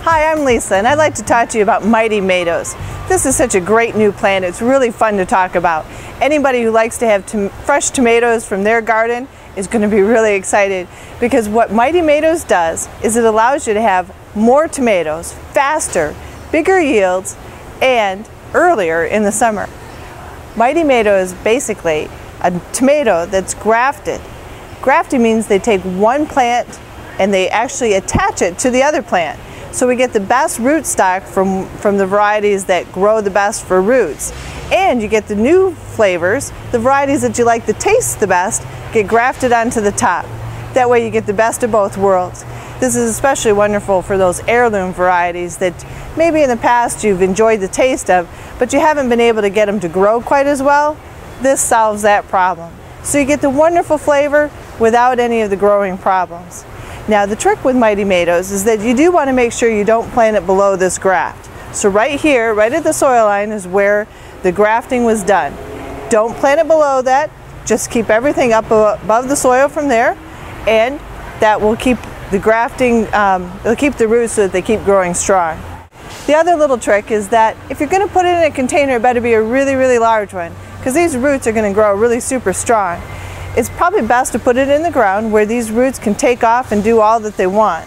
Hi, I'm Lisa, and I'd like to talk to you about Mighty Matos. This is such a great new plant. It's really fun to talk about. Anybody who likes to have fresh tomatoes from their garden is going to be really excited, because what Mighty Matos does is it allows you to have more tomatoes, faster, bigger yields, and earlier in the summer. Mighty Mato is basically a tomato that's grafted. Grafting means they take one plant and they actually attach it to the other plant. So we get the best root stock from the varieties that grow the best for roots. And you get the new flavors, the varieties that you like the taste the best, get grafted onto the top. That way you get the best of both worlds. This is especially wonderful for those heirloom varieties that maybe in the past you've enjoyed the taste of, but you haven't been able to get them to grow quite as well. This solves that problem. So you get the wonderful flavor without any of the growing problems. Now the trick with Mighty Matos is that you do want to make sure you don't plant it below this graft. So right here, right at the soil line, is where the grafting was done. Don't plant it below that, just keep everything up above the soil from there, and that will keep the grafting, it'll keep the roots so that they keep growing strong. The other little trick is that if you're going to put it in a container, it better be a really, really large one, because these roots are going to grow really super strong. It's probably best to put it in the ground where these roots can take off and do all that they want.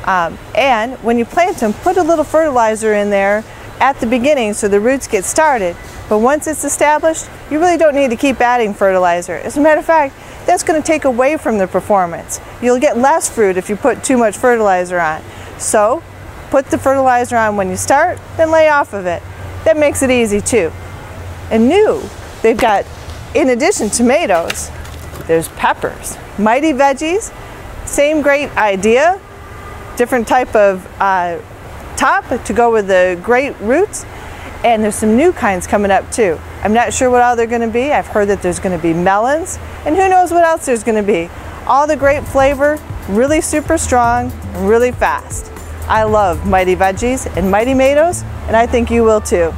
And when you plant them, put a little fertilizer in there at the beginning so the roots get started. But once it's established, you really don't need to keep adding fertilizer. As a matter of fact, that's going to take away from the performance. You'll get less fruit if you put too much fertilizer on. So put the fertilizer on when you start, then lay off of it. That makes it easy too. And new, they've got, in addition to tomatoes, there's peppers. Mighty Veggies, same great idea, different type of top to go with the great roots, and there's some new kinds coming up too. I'm not sure what all they're going to be. I've heard that there's going to be melons, and who knows what else there's going to be. All the great flavor, really super strong, and really fast. I love Mighty Veggies and Mighty Matos, and I think you will too.